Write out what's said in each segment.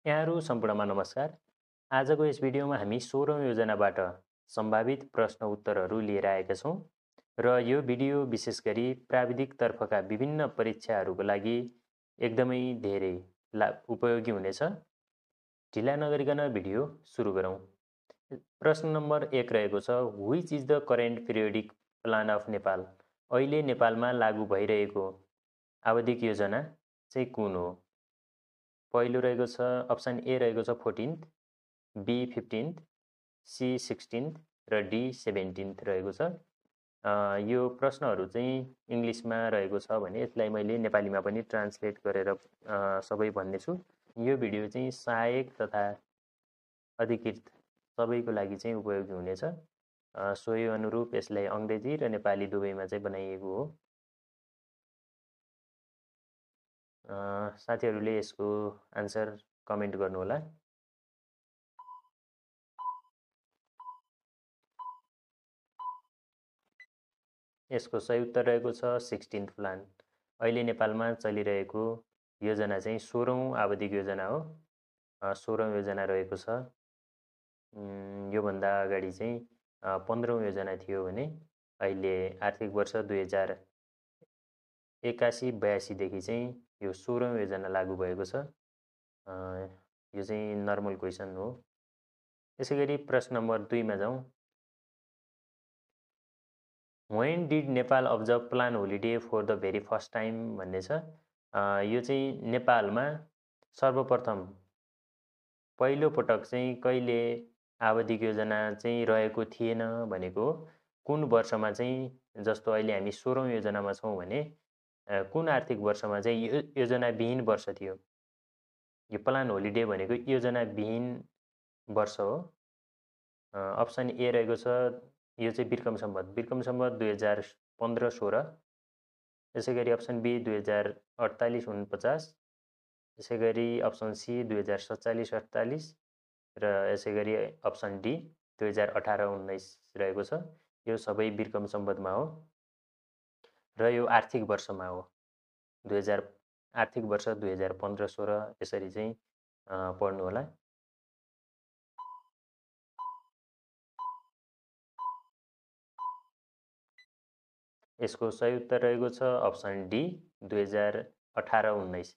यहाँहरू सम्पूर्णमा नमस्कार। आजको यस भिडियोमा हामी 16औँ योजनाबाट सम्भावित प्रश्न उत्तरहरू लिएर आएका छौँ र यो भिडियो विशेष गरी प्राविधिकतर्फका विभिन्न परीक्षाहरूको लागि एकदमै धेरै उपयोगी हुनेछ। ढिला नगरिकन भिडियो सुरु गरौँ। प्रश्न नम्बर 1 रहेको छ, which is the current periodic plan of Nepal? अहिले नेपालमा लागू भइरहेको आवधिक योजना चाहिँ कुन हो? पहिलो रहेको छ अप्सन ए रहेको छ 14th, be 15th, C 16th र डी 17th रहेको छ। यो प्रश्नहरू चाहिँ इङ्ग्लिसमा रहेको छ भने यसलाई मैले नेपालीमा पनि ट्रान्सलेट गरेर सबै भन्नेछु। यो भिडियो चाहिँ सहायक तथा अधिकृत सबैको लागि चाहिँ उपयोगी हुनेछ। सोही अनुरूप यसलाई अङ्ग्रेजी र नेपाली दुवैमा चाहिँ बनाइएको हो। साथीहरूले यसको आन्सर कमेन्ट गर्नुहोला। यसको सही उत्तर रहेको छ 16th प्लान। अहिले नेपालमा चलिरहेको योजना चाहिँ 16औँ आवधिक योजना हो। 16औँ योजना रहेको छ। योभन्दा अगाडि चाहिँ 15औँ योजना थियो भने अहिले आर्थिक वर्ष 2081-82 देखि चाहिँ यो 16औँ योजना लागू भएको छ। यो चाहिँ नर्मल क्वेसन हो। यसै गरी प्रश्न नम्बर 2 मा जाउँ। When did Nepal observe plan holiday for the very first time भन्ने छ। यो चाहिँ नेपालमा सर्वप्रथम पहिलो पटक चाहिँ कहिले आवधिक योजना चाहिँ रहेको थिएन भनेको कुन वर्षमा चाहिँ, जस्तो अहिले हामी 16औँ योजनामा छौँ भने कुन आर्थिक वर्षमा चाहिँ योजनाविहीन वर्ष थियो। यो प्लान होलिडे भनेको योजनाविहीन वर्ष हो। अप्सन ए रहेको छ, यो चाहिँ बिक्रम सम्वत 2015-16। यसै गरी अप्सन बी 2048-49। यसै गरी अप्सन सी 2047-48 र यसै गरी अप्सन डी 2018-19 रहेको छ। यो सबै बिक्रम सम्वतमा हो र यो आर्थिक वर्षमा हो। आर्थिक वर्ष 2015-16 यसरी चाहिँ पढ्नु होला। यसको सही उत्तर रहेको छ अप्सन डी 2018-19।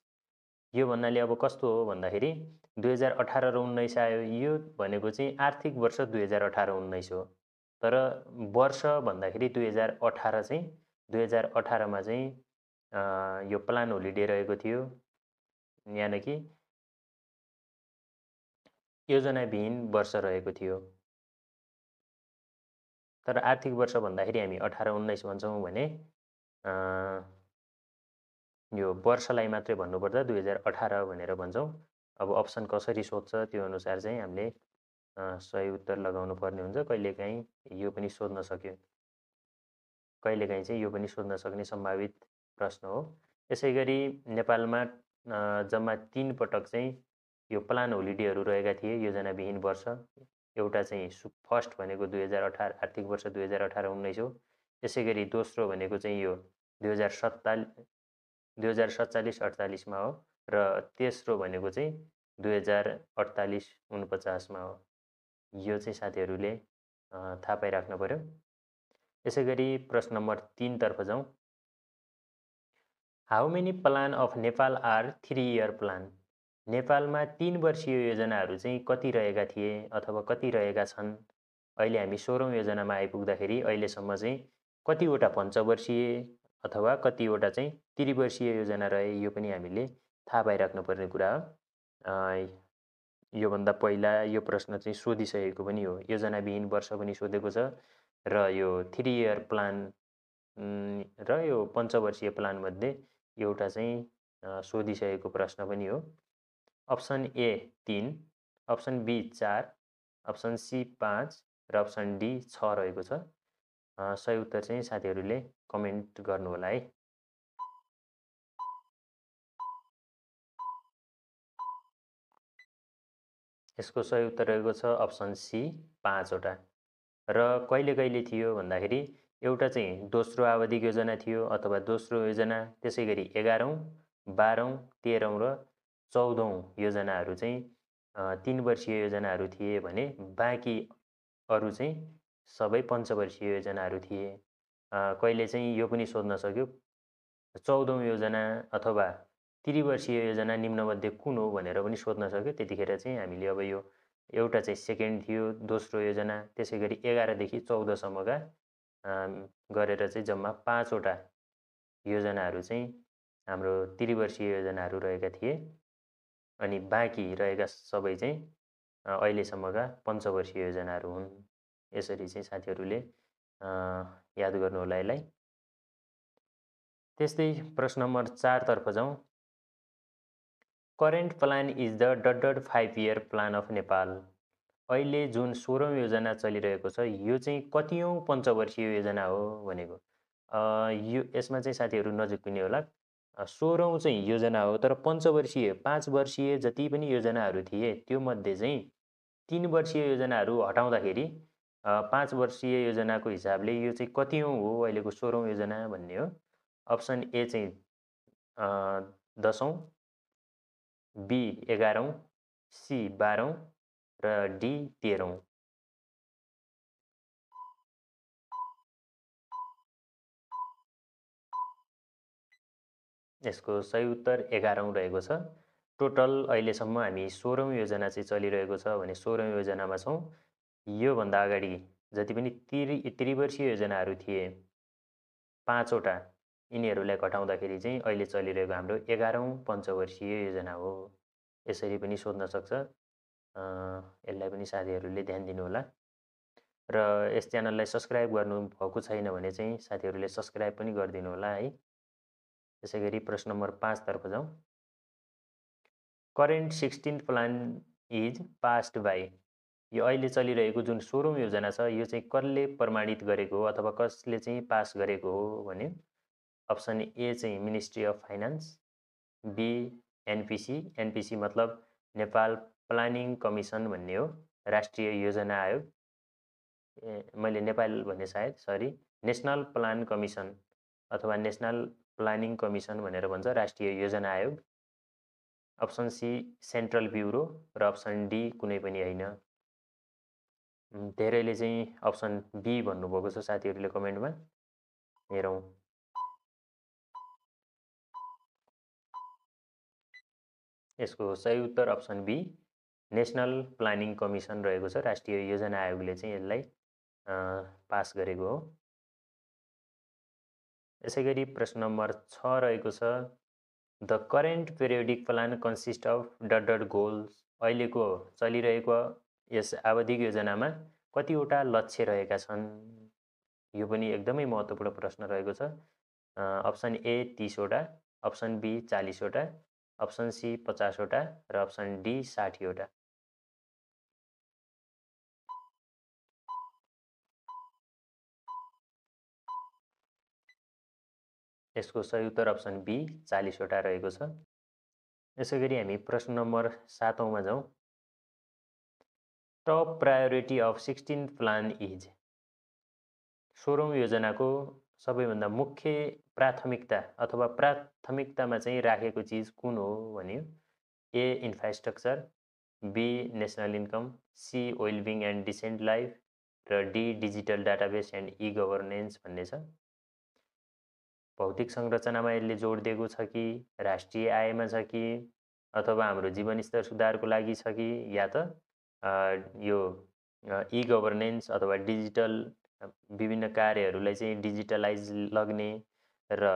यो भन्नाले अब कस्तो हो भन्दाखेरि 2018 र 19 आयो, यो भनेको चाहिँ आर्थिक वर्ष 2018-19 हो। तर वर्ष भन्दाखेरि 2018 चाहिँ 2018मा चाहिँ यो प्लान होलिडे रहेको थियो, यानि कि योजनाविहीन वर्ष रहेको थियो। तर आर्थिक वर्ष भन्दाखेरि हामी 18-19 भन्छौँ भने यो वर्षलाई मात्रै भन्नुपर्दा 2018 भनेर भन्छौँ। अब अप्सन कसरी सोध्छ त्यो अनुसार चाहिँ हामीले सही उत्तर लगाउनु पर्ने हुन्छ। कहिलेकाहीँ यो पनि सोध्न सक्यो, कहिलेकाहीँ चाहिँ यो पनि सोध्न सक्ने सम्भावित प्रश्न हो। यसै गरी नेपालमा जम्मा 3 पटक चाहिँ यो प्लान होलिडेहरू रहेका थिए योजनाविहीन वर्ष। एउटा चाहिँ फर्स्ट भनेको 2018 आर्थिक वर्ष 2018-19 हो। यसै गरी दोस्रो भनेको चाहिँ यो 2047-48मा हो र तेस्रो भनेको चाहिँ 2048-49मा हो। यो चाहिँ साथीहरूले थाहा पाइराख्नु पर्यो। यसै गरी प्रश्न नम्बर 3 तर्फ जाउँ। How many plan of Nepal are 3-year plan? नेपालमा 3 वर्षीय योजनाहरू चाहिँ कति रहेका थिए अथवा कति रहेका छन्? अहिले हामी 16औँ योजनामा आइपुग्दाखेरि अहिलेसम्म चाहिँ कतिवटा पञ्चवर्षीय अथवा कतिवटा चाहिँ त्रिवर्षीय योजना रहे, यो पनि हामीले थाहा पाइराख्नुपर्ने कुरा हो। योभन्दा पहिला यो प्रश्न चाहिँ सोधिसकेको पनि हो। योजनाविहीन वर्ष पनि सोधेको छ र यो 3-year प्लान र यो पञ्चवर्षीय प्लानमध्ये एउटा चाहिँ सोधिसकेको प्रश्न पनि हो। Option A 3, option B 4, option C 5 र अप्सन डी 6 रहेको छ। सही उत्तर चाहिँ साथीहरूले कमेन्ट गर्नुहोला है। यसको सही उत्तर रहेको छ अप्सन सी 5 वटा। र कहिले कहिले थियो भन्दाखेरि एउटा चाहिँ दोस्रो आवधिक योजना थियो अथवा दोस्रो योजना, त्यसै गरी 11औँ, 12औँ, 13औँ र 14औं योजनाहरू चाहिँ 3 वर्षीय योजनाहरू थिए भने बाँकी अरू चाहिँ सबै पञ्चवर्षीय योजनाहरू थिए। कहिले चाहिँ यो पनि सोध्न सक्यो 14औं योजना अथवा त्रिवर्षीय योजना निम्नमध्ये कुन हो भनेर पनि सोध्न सक्यो। त्यतिखेर चाहिँ हामीले अब यो एउटा चाहिँ सेकेन्ड थियो, दोस्रो योजना, त्यसै गरी 11 देखि 14 सम्मका गरेर चाहिँ जम्मा 5 वटा योजनाहरू चाहिँ हाम्रो त्रिवर्षीय योजनाहरू रहेका थिए। अनि बाँकी रहेका सबै चाहिँ अहिलेसम्मका पञ्चवर्षीय योजनाहरू हुन्। यसरी चाहिँ साथीहरूले याद गर्नुहोला यसलाई। त्यस्तै प्रश्न नम्बर 4 तर्फ जाउँ। Current plan is the ... 5 year plan of Nepal. अहिले जुन 16औं योजना चलिरहेको छ यो चाहिँ कतिऔं पञ्चवर्षीय योजना हो भनेको। यो यसमा चाहिँ साथीहरू नजिक्किने होला। 16औं चाहिँ योजना हो, तर पञ्चवर्षीय 5 वर्षीय जति पनि योजनाहरू थिए त्यो मध्ये चाहिँ 3 वर्षीय योजनाहरू हटाउँदाखेरि 5 वर्षीय योजनाको हिसाबले यो चाहिँ कतिऔं हो अहिलेको 16औं योजना भन्ने हो। अप्सन ए चाहिँ 10औं, बी 11औं, सी 12औं र डी 13औं। यसको सही उत्तर 11औं रहेको छ। टोटल अहिलेसम्म हामी 16औं योजना चाहिँ चलिरहेको छ भने 16औं योजनामा छौँ। योभन्दा अगाडि जति पनि त्रिवर्षीय योजनाहरू थिए 5 वटा, यिनीहरूलाई घटाउँदाखेरि चाहिँ अहिले चलिरहेको हाम्रो 11औं पञ्चवर्षीय योजना हो। यसरी पनि सोध्न सक्छ। यसलाई पनि साथीहरूले ध्यान दिनुहोला। र यस च्यानललाई सब्सक्राइब गर्नुभएको छैन भने चाहिँ साथीहरूले सब्सक्राइब पनि गरिदिनु होला है। त्यसै गरी प्रश्न नम्बर 5 तर्फ जाउँ। Current 16th plan is passed by. यो अहिले चलिरहेको जुन 16औं योजना छ यो चाहिँ कसले प्रमाणित गरेको हो अथवा कसले चाहिँ पास गरेको हो भने अप्सन ए चाहिँ मिनिस्ट्री अफ फाइनान्स, बी एनपिसी, एनपिसी मतलब नेपाल प्लानिङ कमिसन भन्ने हो, राष्ट्रिय योजना आयोग, मैले नेपाल भने सायद सरी, नेसनल प्लान कमिसन अथवा नेसनल प्लानिङ कमिसन भनेर भन्छ, राष्ट्रिय योजना आयोग। अप्सन सी सेन्ट्रल ब्युरो र अप्सन डी कुनै पनि होइन। धेरैले चाहिँ अप्सन बी भन्नुभएको छ साथीहरूले कमेन्टमा। हेरौँ। यसको सही उत्तर option B national planning commission रहेको छ। राष्ट्रिय योजना आयोगले चाहिँ यसलाई पास गरेको हो। यसै गरी प्रश्न नम्बर 6 रहेको छ। The current periodic plan consist of ... goals. अहिलेको चलिरहेको यस आवधिक योजनामा कतिवटा लक्ष्य रहेका छन्? यो पनि एकदमै महत्त्वपूर्ण प्रश्न रहेको छ। अप्सन ए 30 वटा, अप्सन बी 40 वटा, अप्सन सी 50 वटा र अप्सन डी 60 वटा। यसको सही उत्तर अप्सन बी 40 वटा रहेको छ। यसै गरी हामी प्रश्न नम्बर 7 मा जाउँ। Top priority of 16th plan is. 16औं योजनाको सबैभन्दा मुख्य प्राथमिकता अथवा प्राथमिकतामा चाहिँ राखेको चिज कुन हो भन्यो। A infrastructure, B national income, C wellbeing and decent life र D digital database and E governance भन्ने छ। भौतिक संरचनामा यसले जोड दिएको छ कि राष्ट्रिय आयमा छ कि अथवा हाम्रो जीवनस्तर सुधारको लागि छ कि या त यो ई गभर्नेन्स अथवा डिजिटल विभिन्न कार्यहरूलाई चाहिँ डिजिटलाइज लग्ने र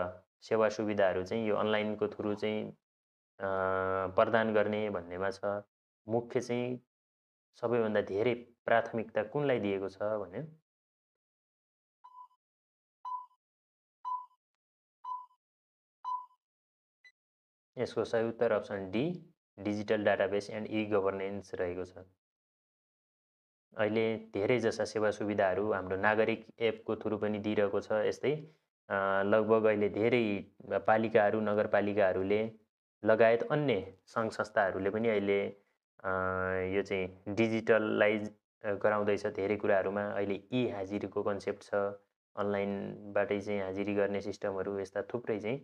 सेवा सुविधाहरू चाहिँ यो अनलाइनको थ्रु चाहिँ प्रदान गर्ने भन्नेमा छ। मुख्य चाहिँ सबैभन्दा धेरै प्राथमिकता कुनलाई दिएको छ भने यसको सही उत्तर option D digital database and E governance रहेको छ। अहिले धेरै जसा सेवा सुविधाहरू हाम्रो नागरिक एपको थ्रु पनि दिइरहेको छ। यस्तै लगभग अहिले धेरै पालिकाहरू, नगरपालिकाहरूले लगायत अन्य सङ्घ संस्थाहरूले पनि अहिले यो चाहिँ डिजिटलाइज गराउँदैछ धेरै कुराहरूमा। अहिले ई हाजिरीको कन्सेप्ट छ, अनलाइनबाटै चाहिँ हाजिरी गर्ने सिस्टमहरू, यस्ता थुप्रै चाहिँ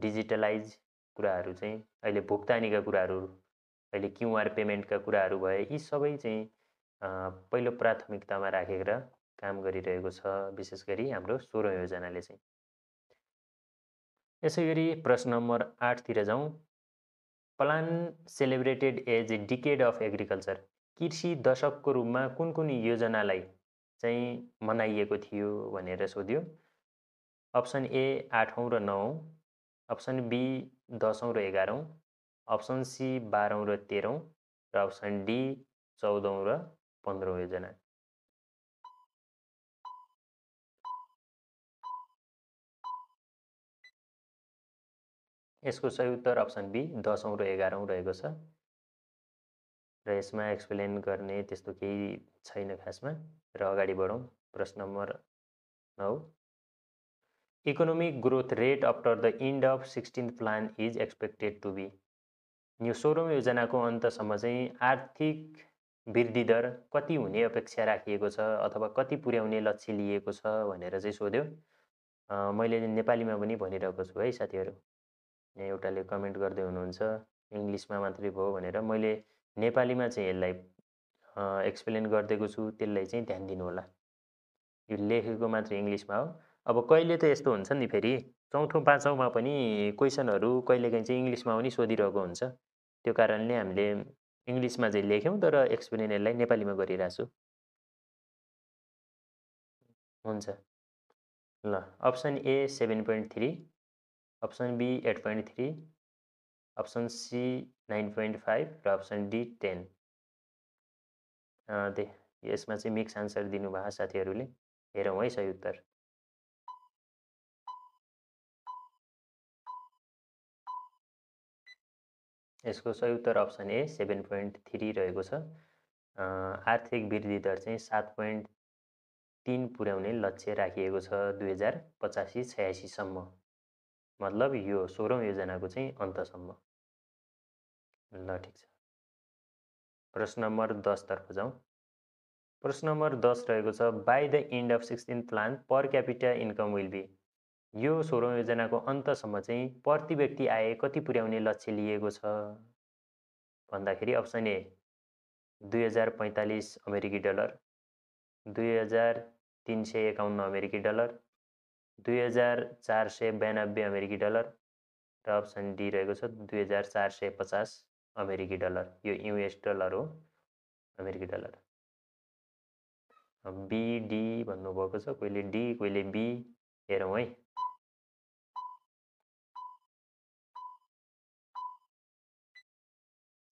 डिजिटलाइज कुराहरू चाहिँ अहिले भुक्तानीका कुराहरू, अहिले क्युआर पेमेन्टका कुराहरू भए, यी सबै चाहिँ पहिलो प्राथमिकतामा राखेर काम गरिरहेको छ, विशेष गरी हाम्रो 16औं योजनाले चाहिँ। यसै गरी प्रश्न नम्बर 8 तिर जाउँ। Plan celebrated as a decade of agriculture, कृषि दशकको रूपमा कुन कुन योजनालाई चाहिँ मनाइएको थियो भनेर सोध्यो। अप्सन ए 8औं र 9औं, अप्सन बी 10औं र 11औं, अप्सन सी 12औं र 13औं र अप्सन डी 14औं र 15औं योजना। यसको सही उत्तर अप्सन बी 10औं र 11औं रहेको छ र यसमा एक्सप्लेन गर्ने त्यस्तो केही छैन खासमा। र अगाडि बढौँ। प्रश्न number 9। Economic growth rate after the end of 16th plan is expected to be. यो 16औं योजनाको अन्तसम्म चाहिँ आर्थिक वृद्धि दर कति हुने अपेक्षा राखिएको छ अथवा कति पुर्याउने लक्ष्य लिएको छ भनेर चाहिँ सोध्यो। मैले नेपालीमा पनि भनिरहेको छु है साथीहरू। यहाँ एउटाले कमेन्ट गर्दै हुनुहुन्छ इङ्ग्लिसमा मात्रै भयो भनेर। मैले नेपालीमा चाहिँ यसलाई एक्सप्लेन गरिदिएको छु, त्यसलाई चाहिँ ध्यान दिनु होला। यो लेखेको मात्र इङ्ग्लिसमा हो। अब कहिले त यस्तो हुन्छ नि, फेरि चौथो पाँचौँमा पनि क्वेसनहरू कहिलेकाहीँ चाहिँ इङ्ग्लिसमा पनि सोधिरहेको हुन्छ। त्यो कारणले हामीले इङ्ग्लिसमा चाहिँ लेख्यौँ, तर एक्सप्लेन यसलाई नेपालीमा गरिरहेको छु। हुन्छ ल। Option A 7.3, option B 8.3, option C 9.5 र अप्सन डी 10। यसमा चाहिँ मिक्स आन्सर दिनुभयो साथीहरूले। हेरौँ है सही उत्तर। यसको सही उत्तर अप्सन ए 7.3 रहेको छ। आर्थिक वृद्धि दर चाहिँ 7.3 पुर्याउने लक्ष्य राखिएको छ 2085-86 सम्म। मतलब यो 16औं योजनाको चाहिँ अन्तसम्म। ल ठिक छ। प्रश्न नम्बर 10 तर्फ जाउँ। प्रश्न नम्बर 10 रहेको छ, by the end of 16th plan per capita income will be. यो 16औं योजनाको अन्तसम्म चाहिँ प्रति व्यक्ति आय कति पुर्याउने लक्ष्य लिएको छ भन्दाखेरि अप्सन ए 2045 अमेरिकी डलर, 2351 अमेरिकी डलर, 2492 अमेरिकी डलर र अप्सन डी रहेको छ 2450 अमेरिकी डलर। यो युएस डलर हो, अमेरिकी डलर। बी डी भन्नुभएको छ, कोहीले डी कोहीले बी। हेरौँ है।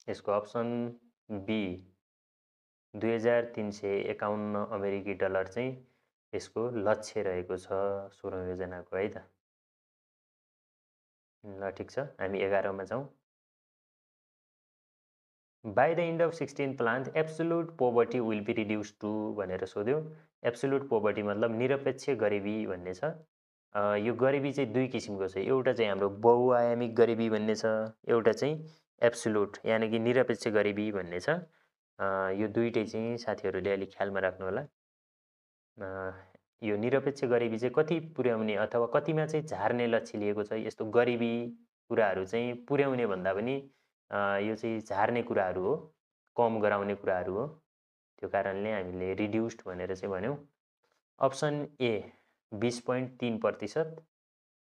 यसको अप्सन बी 2351 अमेरिकी डलर चाहिँ यसको लक्ष्य रहेको छ 16औं योजनाको है त। ल ठिक छ, हामी 11औंमा जाउँ। By the end of 16th plan absolute poverty will be reduce to भनेर सोध्यो। एब्सोल्युट पोभर्टी मतलब निरपेक्ष गरिबी भन्ने छ। यो गरिबी चाहिँ दुई किसिमको छ। एउटा चाहिँ हाम्रो बहुआयामिक गरिबी भन्ने छ, एउटा चाहिँ एब्सोल्युट यानि कि निरपेक्ष गरिबी भन्ने छ। यो दुईटै चाहिँ साथीहरूले अलिक ख्यालमा राख्नु होला। यो निरपेक्ष गरिबी चाहिँ कति पुर्याउने अथवा कतिमा चाहिँ झार्ने लक्ष्य लिएको छ। यस्तो गरिबी कुराहरू चाहिँ पुर्याउने भन्दा पनि यो चाहिँ झार्ने कुराहरू हो, कम गराउने कुराहरू हो। त्यो कारणले हामीले रिड्युस्ड भनेर चाहिँ भन्यौँ। Option A 20.3%,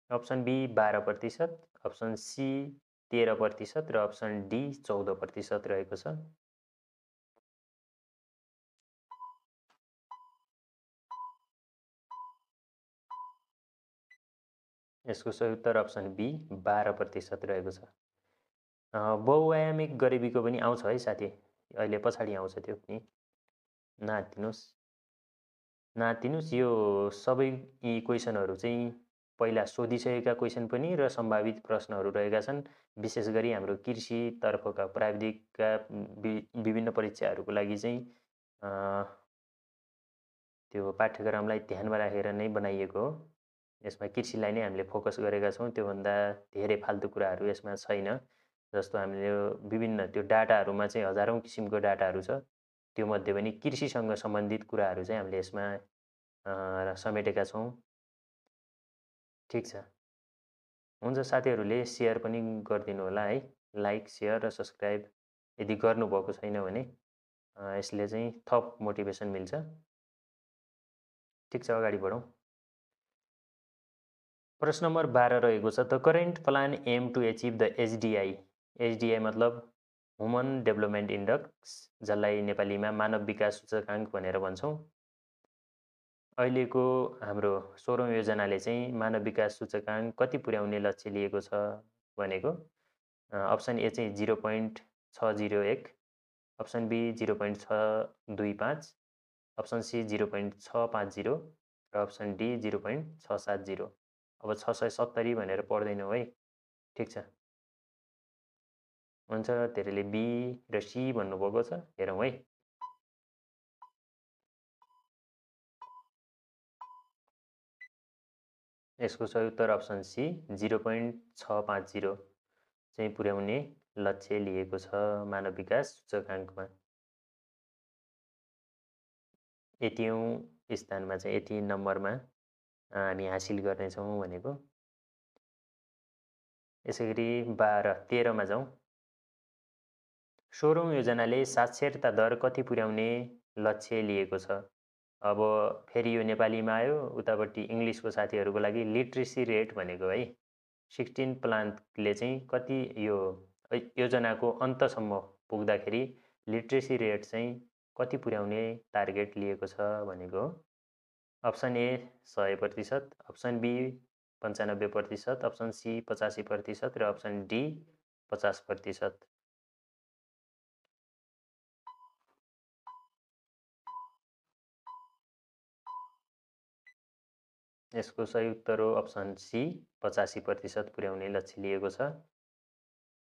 option B 12%, option C 13% र अप्सन डी 14% रहेको छ। यसको सही उत्तर अप्सन बी 12% रहेको छ। बहुआयामिक गरिबीको पनि आउँछ है साथी, अहिले पछाडि आउँछ त्यो पनि। नातिनुस् यो सबै यी क्वेसनहरू चाहिँ पहिला सोधिसकेका क्वेसन पनि र सम्भावित प्रश्नहरू रहेका छन्। विशेष गरी हाम्रो कृषितर्फका प्राविधिकका विभिन्न परीक्षाहरूको लागि चाहिँ त्यो पाठ्यक्रमलाई ध्यानमा राखेर नै बनाइएको हो। यसमा कृषिलाई नै हामीले फोकस गरेका छौँ, त्योभन्दा धेरै फाल्तु कुराहरू यसमा छैन। जस्तो हामीले विभिन्न त्यो डाटाहरूमा चाहिँ हजारौँ किसिमको डाटाहरू छ, त्योमध्ये पनि कृषिसँग सम्बन्धित कुराहरू चाहिँ हामीले यसमा समेटेका छौँ। ठिक छ, हुन्छ, साथीहरूले सेयर पनि गरिदिनु होला है, लाइक सेयर र सब्सक्राइब यदि गर्नुभएको छैन भने यसले चाहिँ थप मोटिभेसन मिल्छ। ठिक छ, अगाडि बढौँ। प्रश्न नम्बर 12 रहेको छ, the current plan aim to achieve the HDI. HDI मतलब ह्युमन डेभलपमेन्ट इन्डेक्स, जसलाई नेपालीमा मानव विकास सूचकाङ्क भनेर भन्छौँ। अहिलेको हाम्रो 16औँ योजनाले चाहिँ मानव विकास सूचकाङ्क कति पुर्याउने लक्ष्य लिएको छ भनेको अप्सन ए चाहिँ 0.601, अप्सन बी 0.625, अप्सन सी 0.650 र अप्सन डी 0.670। अब 670 भनेर पढ्दैनौँ है, ठिक छ। हुन्छ, धेरैले बी र सी भन्नुभएको छ, हेरौँ है। यसको सही उत्तर अप्सन सी 0.650 चाहिँ पुर्याउने लक्ष्य लिएको छ मानव विकास सूचकाङ्कमा। यतिऔँ स्थानमा चाहिँ यति नम्बरमा हामी हासिल गर्नेछौँ भनेको। यसै गरी 13मा जाउँ। 16औँ योजनाले साक्षरता दर कति पुर्याउने लक्ष्य लिएको छ। अब फेरि यो नेपालीमा आयो, उतापट्टि इङ्ग्लिसको साथीहरूको लागि लिट्रेसी रेट भनेको है 16 प्लानले चाहिँ कति यो योजनाको अन्तसम्म पुग्दाखेरि लिट्रेसी रेट चाहिँ कति पुर्याउने टार्गेट लिएको छ भनेको। Option A 100%, option B 95%, option C 85% र अप्सन डी 50%। यसको सही उत्तर हो अप्सन सी 85% पुर्याउने लक्ष्य लिएको छ।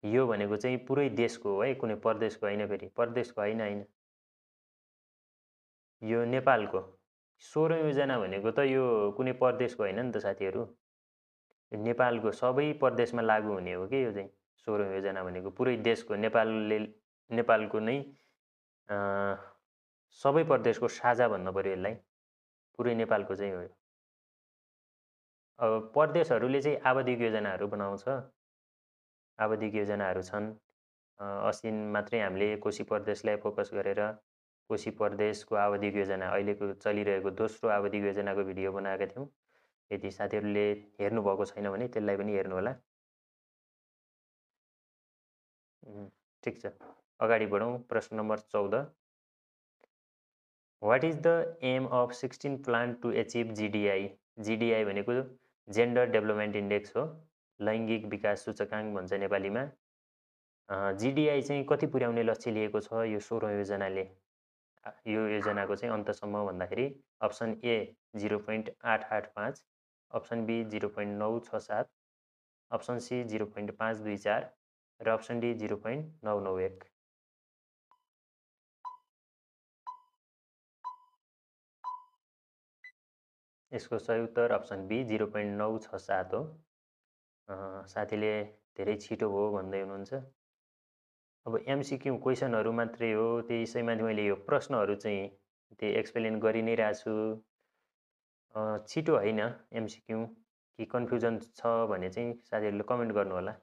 यो भनेको चाहिँ पुरै देशको हो है, कुनै प्रदेशको होइन, फेरि प्रदेशको होइन। यो नेपालको 16औँ योजना भनेको त यो कुनै प्रदेशको होइन नि त साथीहरू, नेपालको सबै प्रदेशमा लागू हुने हो कि यो चाहिँ 16औँ योजना भनेको पुरै देशको नेपालको नै सबै प्रदेशको साझा भन्नु पर्यो यसलाई, पुरै नेपालको चाहिँ हो। अब प्रदेशहरूले चाहिँ आवधिक योजनाहरू बनाउँछ, आवधिक योजनाहरू छन्। अस्ति मात्रै हामीले कोशी प्रदेशलाई फोकस गरेर कोशी प्रदेशको आवधिक योजना, अहिलेको चलिरहेको दोस्रो आवधिक योजनाको भिडियो बनाएका थियौँ। यदि साथीहरूले हेर्नुभएको छैन भने त्यसलाई पनि हेर्नुहोला। ठिक छ, अगाडि बढौँ। प्रश्न number 14, what is the aim of 16 plan to achieve GDI. GDI भनेको जेन्डर डेभलपमेन्ट इन्डेक्स हो, लैङ्गिक विकास सूचकाङ्क भन्छ नेपालीमा। जिडिआई चाहिँ कति पुर्याउने लक्ष्य लिएको छ यो 16औँ योजनाले। यो योजनाको चाहिँ अन्तसम्म भन्दाखेरि option A 0.885, option B 0.967, option C 0.524 र अप्सन डी 0.991। यसको सही उत्तर अप्सन बी 0.967 हो। साथीले धेरै छिटो हो भन्दै हुनुहुन्छ। अब एमसिक्यू क्वेसनहरू मात्रै हो, त्यसैमाथि मैले यो प्रश्नहरू चाहिँ त्यही एक्सप्लेन गरि नै रहेको छु। छिटो होइन एमसिक्यू, कि कन्फ्युजन छ भने चाहिँ साथीहरूले कमेन्ट गर्नु होला।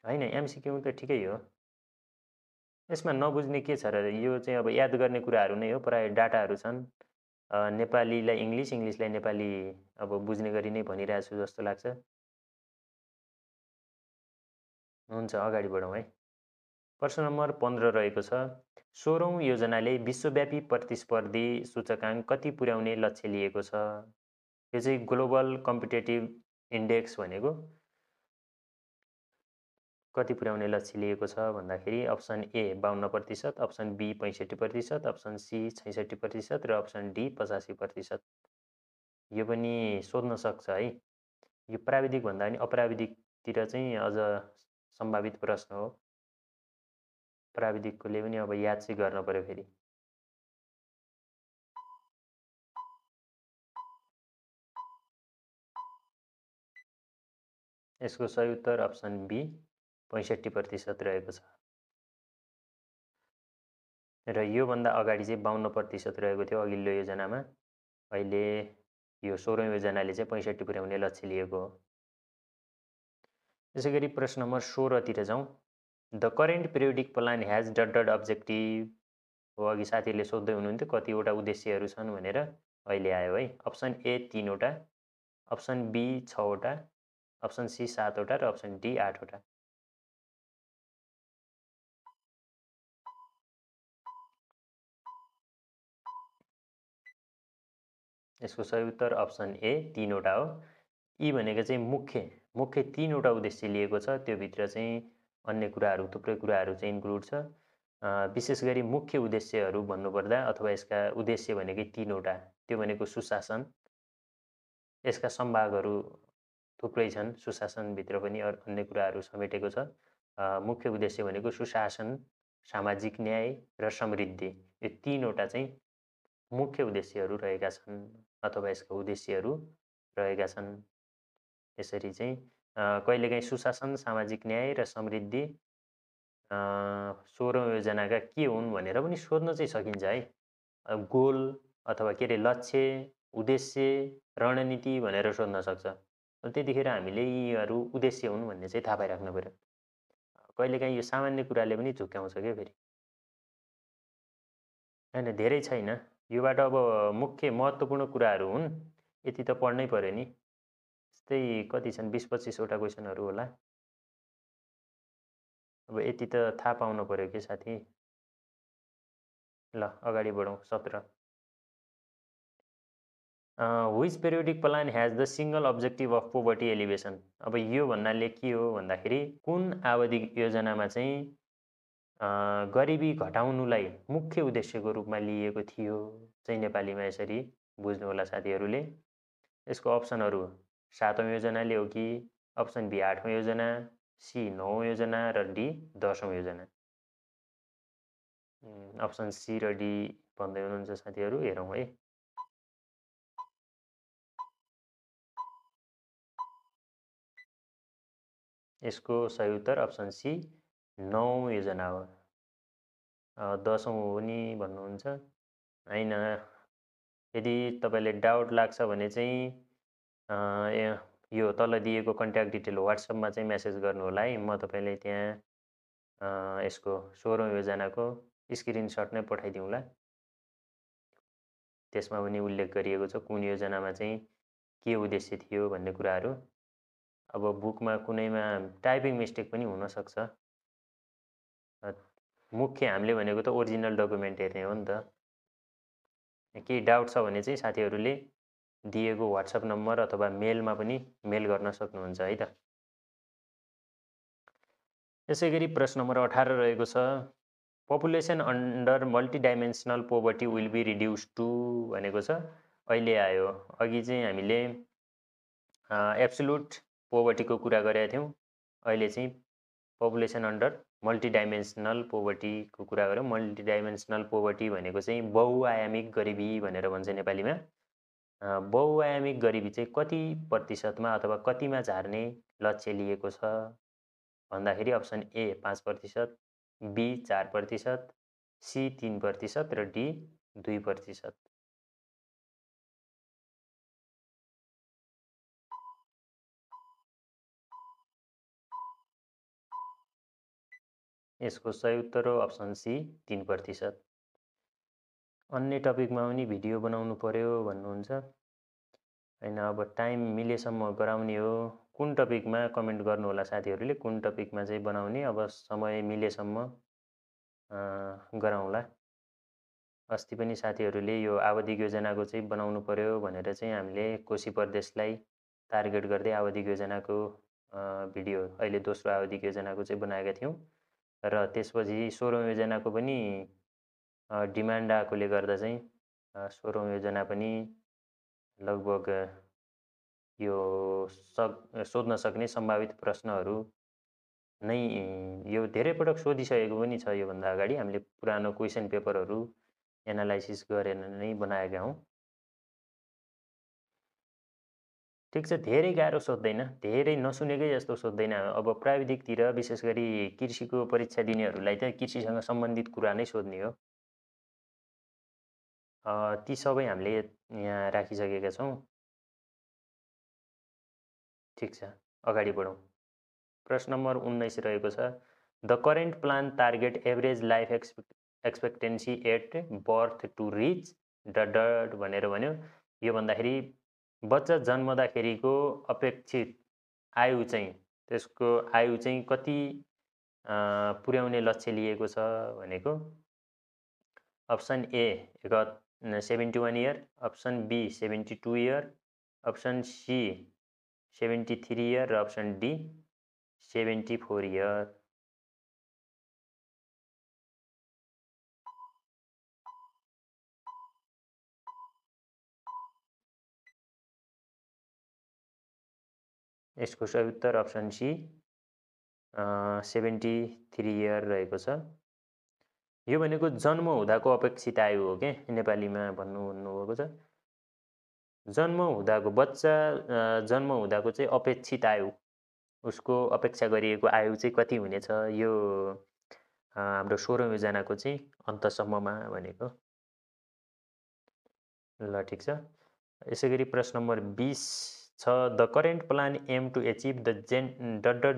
होइन, एमसिक्यू त ठिकै हो, यसमा नबुझ्ने के छ र। यो चाहिँ अब याद गर्ने कुराहरू नै हो, प्रायः डाटाहरू छन्। नेपालीलाई इङ्ग्लिस, इङ्ग्लिसलाई नेपाली अब बुझ्ने गरी नै भनिरहेको छु जस्तो लाग्छ। हुन्छ, अगाडि बढौँ है। प्रश्न नम्बर 15 रहेको छ, 16औँ योजनाले विश्वव्यापी प्रतिस्पर्धी सूचकाङ्क कति पुर्याउने लक्ष्य लिएको छ। यो चाहिँ ग्लोबल कम्पिटेटिभ इन्डेक्स भनेको कति पुर्याउने लक्ष्य लिएको छ भन्दाखेरि option A 52%, option B 65%, option C 66% र अप्सन डी 85%। यो पनि सोध्न सक्छ है, यो प्राविधिक भन्दा पनि अप्राविधिकतिर चाहिँ अझ सम्भावित प्रश्न हो। प्राविधिककोले पनि अब याद चाहिँ गर्न पर्यो फेरि। यसको सही उत्तर अप्सन बी 65% रहेको छ। र योभन्दा अगाडि चाहिँ 52% रहेको थियो अघिल्लो योजनामा। अहिले यो 16औं योजनाले चाहिँ 65 पुर्याउने लक्ष्य लिएको हो। त्यसै गरी प्रश्न नम्बर 16 तिर जाउँ। The current periodic plan has dot dot objective हो। अघि साथीहरूले सोध्दै हुनुहुन्थ्यो कतिवटा उद्देश्यहरू छन् भनेर, अहिले आयो है। अप्सन ए 3 वटा, अप्सन बी 6 वटा, अप्सन सी 7 वटा र अप्सन डी 8 वटा। यसको सही उत्तर अप्सन ए 3 वटा हो। यी भनेको चाहिँ मुख्य 3 वटा उद्देश्य लिएको छ, त्योभित्र चाहिँ अन्य कुराहरू थुप्रै कुराहरू चाहिँ इन्क्लुड छ। विशेष गरी मुख्य उद्देश्यहरू भन्नुपर्दा अथवा यसका उद्देश्य भनेकै 3 वटा, त्यो भनेको सुशासन, यसका सम्भागहरू थुप्रै छन्, सुशासनभित्र पनि अन्य कुराहरू समेटेको छ। मुख्य उद्देश्य भनेको सुशासन, सामाजिक न्याय र समृद्धि, यो 3 वटा चाहिँ मुख्य उद्देश्यहरू रहेका छन् अथवा यसका उद्देश्यहरू रहेका छन्। यसरी चाहिँ कहिलेकाहीँ सुशासन, सामाजिक न्याय र समृद्धि 16औं योजनाका के हुन् भनेर पनि सोध्न चाहिँ सकिन्छ है। गोल अथवा के अरे लक्ष्य, उद्देश्य, रणनीति भनेर सोध्न सक्छ। त्यतिखेर हामीले यीहरू उद्देश्य हुन् भन्ने चाहिँ थाहा पाइराख्नु पर्यो। कहिलेकाहीँ यो सामान्य कुराले पनि झुक्क्याउँछ क्या फेरि। होइन, धेरै छैन, योबाट अब मुख्य महत्त्वपूर्ण कुराहरू हुन्, यति त पढ्नै पर्यो नि। यस्तै कति छन्, 20-25 वटा क्वेसनहरू होला। अब यति त थाहा पाउनु पर्यो कि साथी। ल अगाडि बढौँ। 17 which periodic plan ह्याज the single objective of poverty elevation. अब यो भन्नाले के हो भन्दाखेरि कुन आवधिक योजनामा चाहिँ गरिबी घटाउनुलाई मुख्य उद्देश्यको रूपमा लिएको थियो चाहिँ नेपालीमा यसरी बुझ्नु होला साथीहरूले। यसको अप्सनहरू 7औं योजनाले हो कि, अप्सन बी 8औं योजना, सी 9औं योजना र डी 10औं योजना। अप्सन सी र डी भन्दै हुनुहुन्छ साथीहरू, हेरौँ है। यसको सही उत्तर अप्सन सी 9औं योजना हो। 10औं हो नि भन्नुहुन्छ, होइन। यदि तपाईँले डाउट लाग्छ भने चाहिँ यो तल दिएको कन्ट्याक्ट डिटेल वाट्सएपमा चाहिँ मेसेज गर्नु होला है। म तपाईँलाई त्यहाँ यसको 16औं योजनाको स्क्रिनसट नै पठाइदिउँला। त्यसमा पनि उल्लेख गरिएको छ कुन योजनामा चाहिँ के उद्देश्य थियो भन्ने कुराहरू। अब बुकमा कुनैमा टाइपिङ मिस्टेक पनि हुनसक्छ। मुख्य हामीले भनेको त ओरिजिनल डकुमेन्ट हेर्ने हो नि त। केही डाउट छ भने चाहिँ साथीहरूले दिएको वाट्सएप नम्बर अथवा मेलमा पनि मेल गर्न सक्नुहुन्छ है त। यसै गरी प्रश्न नम्बर 18 रहेको छ, population under multidimensional poverty will be reduce to भनेको छ। अहिले आयो, अघि चाहिँ हामीले एब्सोल्युट पोभर्टीको कुरा गरेका थियौँ, अहिले चाहिँ पपुलेसन अन्डर मल्टिडाइमेन्सनल पोभर्टीको कुरा गरौँ। मल्टिडाइमेन्सनल पोभर्टी भनेको चाहिँ बहुआयामिक गरिबी भनेर भन्छ नेपालीमा। बहुआयामिक गरिबी चाहिँ कति प्रतिशतमा अथवा कतिमा झार्ने लक्ष्य लिएको छ भन्दाखेरि अप्सन ए 5%, बी 4%, सी 3% र डी 2%। यसको सही उत्तर हो अप्सन सी 3%। अन्य टपिकमा पनि भिडियो बनाउनु पर्यो भन्नुहुन्छ, होइन। अब टाइम मिलेसम्म गराउने हो। कुन टपिकमा कमेन्ट गर्नु होला साथीहरूले, कुन टपिकमा चाहिँ बनाउने। अब समय मिलेसम्म गराउँला। अस्ति पनि साथीहरूले यो आवधिक योजनाको चाहिँ बनाउनु पर्यो भनेर चाहिँ हामीले कोशी प्रदेशलाई टार्गेट गर्दै आवधिक योजनाको भिडियो, अहिले दोस्रो आवधिक योजनाको चाहिँ बनाएका थियौँ र त्यसपछि 16औं योजनाको पनि डिमान्ड आएकोले गर्दा चाहिँ 16औं योजना पनि लगभग यो सोध्न सक्ने सम्भावित प्रश्नहरू नै यो धेरै पटक सोधिसकेको पनि छ। योभन्दा अगाडि हामीले पुरानो क्वेसन पेपरहरू एनालाइसिस गरेर नै बनाएका हौँ। ठिक छ, धेरै गाह्रो सोध्दैन, धेरै नसुनेकै जस्तो सोध्दैन। अब प्राविधिकतिर विशेष गरी कृषिको परीक्षा दिनेहरूलाई चाहिँ कृषिसँग सम्बन्धित कुरा नै सोध्ने हो। ती सबै हामीले यहाँ राखिसकेका छौँ। ठिक छ, अगाडि बढौँ। प्रश्न नम्बर 19 रहेको छ, the current plan target average life expectancy at birth to reach dot भनेर भन्यो। यो भन्दाखेरि बच्चा जन्मदाखेरिको अपेक्षित आयु चाहिँ, त्यसको आयु चाहिँ कति पुर्याउने लक्ष्य लिएको छ भनेको। Option A 71 year, option B 72 year, option C 73 year र अप्सन डी 74 इयर। यसको सही उत्तर अप्सन सी 73 इयर रहेको छ। यो भनेको जन्म हुँदाको अपेक्षित आयु हो के, नेपालीमा भन्नुभएको छ। जन्म हुँदाको बच्चा जन्म हुँदाको चाहिँ अपेक्षित आयु, उसको अपेक्षा गरिएको आयु चाहिँ कति हुनेछ, यो हाम्रो 16औं योजनाको चाहिँ अन्तसम्ममा भनेको। ल ठिक छ। यसै गरी प्रश्न नम्बर 20 छ, the current plan aim to achieve the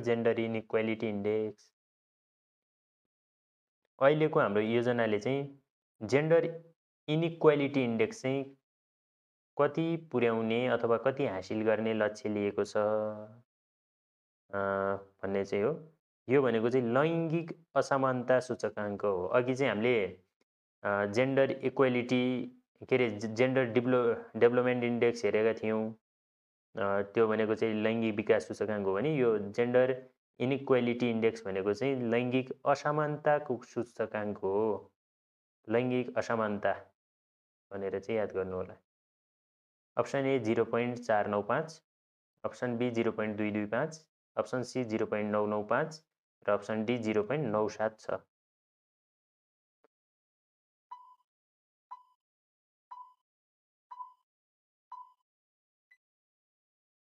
gender inequality index. अहिलेको हाम्रो योजनाले चाहिँ जेन्डर इनइक्वालिटी इन्डेक्स चाहिँ कति पुर्याउने अथवा कति हासिल गर्ने लक्ष्य लिएको छ भन्ने चाहिँ हो। यो भनेको चाहिँ लैङ्गिक असमानता सूचकाङ्क हो। अघि चाहिँ हामीले जेन्डर इक्वालिटी के अरे जेन्डर डेभलपमेन्ट इन्डेक्स हेरेका थियौँ। त्यो भनेको चाहिँ लैङ्गिक विकास सूचकाङ्क हो भने यो जेन्डर इनइक्वालिटी इन्डेक्स भनेको चाहिँ लैङ्गिक असमानताको सूचकाङ्क हो। लैङ्गिक असमानता भनेर चाहिँ याद गर्नु होला। Option A 0.495, option B 0.225, option C 0.995 र अप्सन डी 0.97 छ।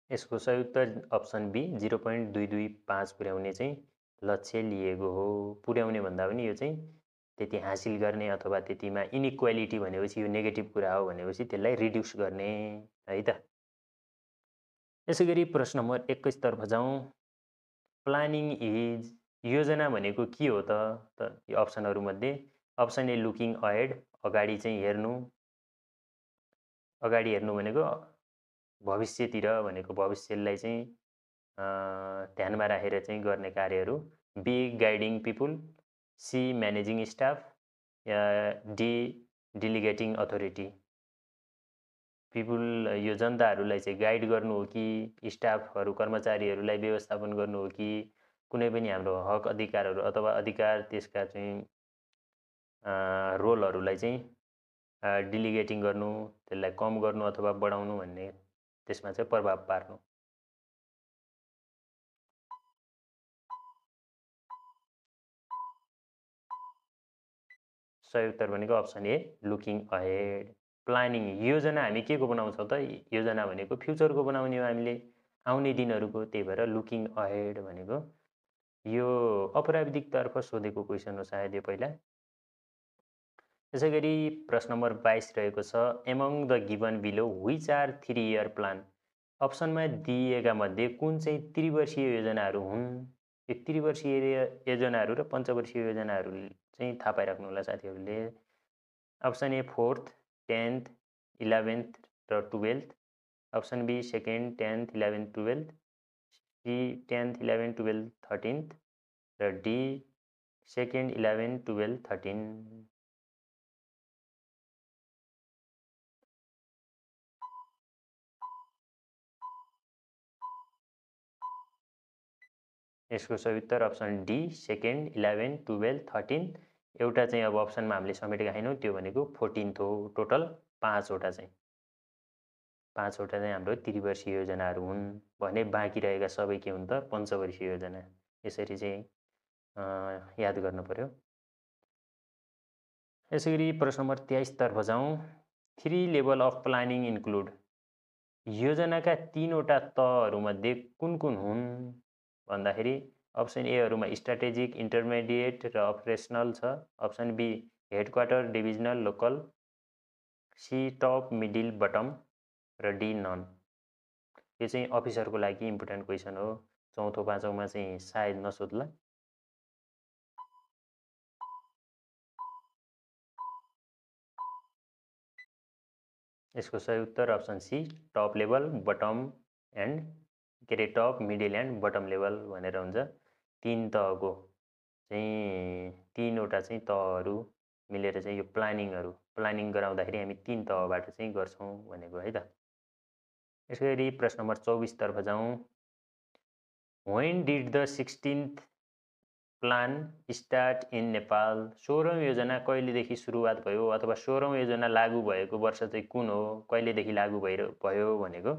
यसको सही उत्तर अप्सन बी 0.225 पुर्याउने चाहिँ लक्ष्य लिएको हो। पुर्याउने भन्दा पनि यो चाहिँ त्यति हासिल गर्ने अथवा त्यतिमा इनइक्वालिटी भनेपछि यो नेगेटिभ कुरा हो भनेपछि त्यसलाई रिड्युस गर्ने है त। यसै गरी प्रश्न नम्बर 21 तर्फ जाउँ। प्लानिङ इज, योजना भनेको के हो त यो अप्सनहरूमध्ये। अप्सन ए लुकिङ अहेड, अगाडि चाहिँ हेर्नु। अगाडि हेर्नु भनेको भविष्यतिर भनेको, भविष्यलाई चाहिँ ध्यानमा राखेर चाहिँ गर्ने कार्यहरू। B guiding people, C managing staff या डी डेलिगेटिङ अथोरिटी। पिपुल यो जनताहरूलाई चाहिँ गाइड गर्नु हो कि स्टाफहरू कर्मचारीहरूलाई व्यवस्थापन गर्नु हो कि कुनै पनि हाम्रो हक अधिकारहरू अथवा अधिकार त्यसका चाहिँ रोलहरूलाई चाहिँ डेलिगेटिङ गर्नु, त्यसलाई कम गर्नु अथवा बढाउनु भन्ने त्यसमा चाहिँ प्रभाव पार्नु। सही उत्तर भनेको अप्सन ए लुकिङ अहेड। प्लानिङ, योजना हामी के को बनाउँछौँ त, योजना भनेको फ्युचरको बनाउने हो हामीले, आउने दिनहरूको। त्यही भएर लुकिङ अहेड भनेको यो अप्राविधिकतर्फ सोधेको क्वेसन हो सायद यो पहिला। यसै गरी प्रश्न नम्बर 22 रहेको छ, among the given below which are 3 year plan. अप्सनमा दिएका मध्ये कुन चाहिँ त्रिवर्षीय योजनाहरू हुन्। यो त्रिवर्षीय योजनाहरू र पञ्चवर्षीय योजनाहरू चाहिँ थाहा पाइराख्नु होला साथीहरूले। Option A 4th, 10th, 11th र 12th, option be 2nd, 10th, 11th, 12th, C 10th, 11th, 12th, 13th र D 2nd, 11th, 12th, 13th। यसको सही उत्तर option D 2nd, 11th, 12th, 13th। एउटा चाहिँ अब अप्सनमा हामीले समेटेका छैनौँ, त्यो भनेको 14th हो। टोटल 5वटा चाहिँ 5वटा चाहिँ हाम्रो त्रिवर्षीय योजनाहरू हुन् भने बाँकी रहेका सबै के हुन् त पञ्चवर्षीय योजना। यसरी चाहिँ याद गर्नु पर्यो। यसै गरी प्रश्न नम्बर 23 तर्फ जाउँ। 3 लेभल अफ प्लानिङ इन्क्लुड, योजनाका 3वटा तहहरूमध्ये कुन कुन हुन् भन्दाखेरि अप्सन एहरूमा स्ट्राटेजिक, इन्टरमिडिएट र अपरेसनल छ। Option B headquarter, divisional, local, C top, middle, bottom र डी नन। यो चाहिँ अफिसरको लागि इम्पोर्टेन्ट क्वेसन हो। चौथो पाँचौँमा चाहिँ सायद नसोध्ला। यसको सही उत्तर option C top level bottom and के अरे top middle and bottom level भनेर हुन्छ। 3 तहको चाहिँ 3वटा चाहिँ तहहरू मिलेर चाहिँ यो प्लानिङ गराउँदाखेरि हामी 3 तहबाट चाहिँ गर्छौँ भनेको है त। यसै गरी प्रश्न नम्बर 24 तर्फ जाउँ। When did the 16th plan start in Nepal? 16औं योजना कहिलेदेखि सुरुवात भयो अथवा 16औं योजना लागू भएको वर्ष चाहिँ कुन हो, कहिलेदेखि लागू भयो भनेको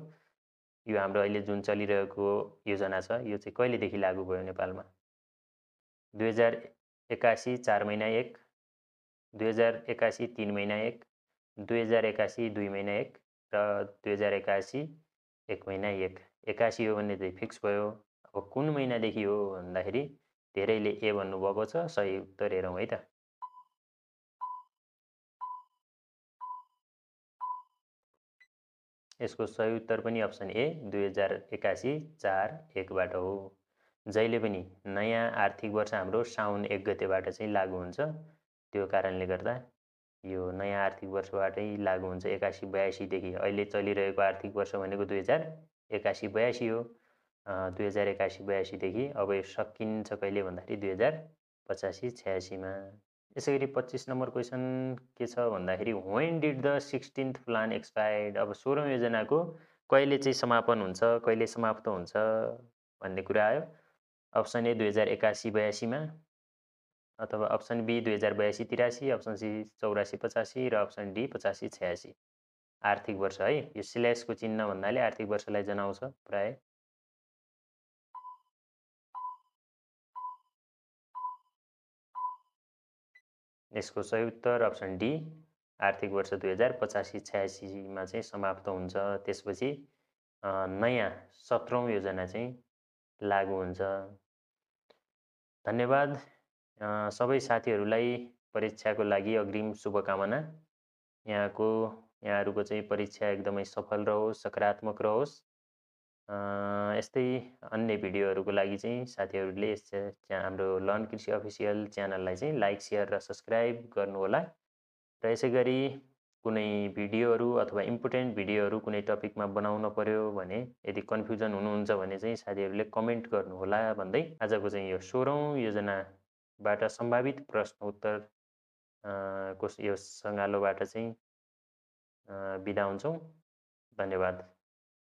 यो हाम्रो अहिले जुन चलिरहेको योजना छ यो चाहिँ कहिलेदेखि लागू भयो नेपालमा? 2081 4 महिना 1, 2081 3 महिना 1, 2081 2 महिना 1 र 2081 1 महिना 1। 81 हो भने चाहिँ फिक्स भयो। अब कुन महिनादेखि हो भन्दाखेरि धेरैले ए भन्नुभएको छ। सही उत्तर हेरौँ है त। यसको सही उत्तर पनि अप्सन ए 2081 4 1बाट हो। जहिले पनि नयाँ आर्थिक वर्ष हाम्रो साउन 1 गतेबाट चाहिँ लागू हुन्छ। त्यो कारणले गर्दा यो नयाँ आर्थिक वर्षबाटै लागू हुन्छ। 81-82 देखि अहिले चलिरहेको आर्थिक वर्ष भनेको 2081-82 हो। 2081-82 देखि अब यो सकिन्छ कहिले भन्दाखेरि 2085-86 मा। यसै गरी 25 नम्बर क्वेसन के छ भन्दाखेरि when did the 16th plan expired? अब 16औं योजनाको कहिले चाहिँ समापन हुन्छ, कहिले समाप्त हुन्छ भन्ने कुरा आयो। अप्सन ए 2081-82 मा, अथवा अप्सन बी 2082-83, अप्सन सी 84-85 र अप्सन डी 85-86 आर्थिक वर्ष है। यो स्ल्यासको चिन्ह भन्नाले आर्थिक वर्षलाई जनाउँछ प्राय। यसको सही उत्तर अप्सन डी आर्थिक वर्ष 2085-86 मा चाहिँ समाप्त हुन्छ। त्यसपछि नयाँ 17औं योजना चाहिँ लागू हुन्छ। धन्यवाद सबै साथीहरूलाई परीक्षाको लागि अग्रिम शुभकामना। यहाँहरूको चाहिँ परीक्षा एकदमै सफल रहोस्, सकारात्मक रहोस्। यस्तै अन्य भिडियोहरूको लागि चाहिँ साथीहरूले हाम्रो लर्न कृषि अफिसियल च्यानललाई चाहिँ लाइक, सेयर र सब्सक्राइब गर्नुहोला। र यसै गरी कुनै भिडियोहरू अथवा इम्पोर्टेन्ट भिडियोहरू कुनै टपिकमा बनाउन पर्यो भने यदि कन्फ्युजन हुनुहुन्छ भने चाहिँ साथीहरूले कमेन्ट गर्नुहोला भन्दै आजको चाहिँ यो 16औं योजनाबाट सम्भावित प्रश्न उत्तर को यो सङ्गालोबाट चाहिँ बिदा हुन्छौँ। धन्यवाद।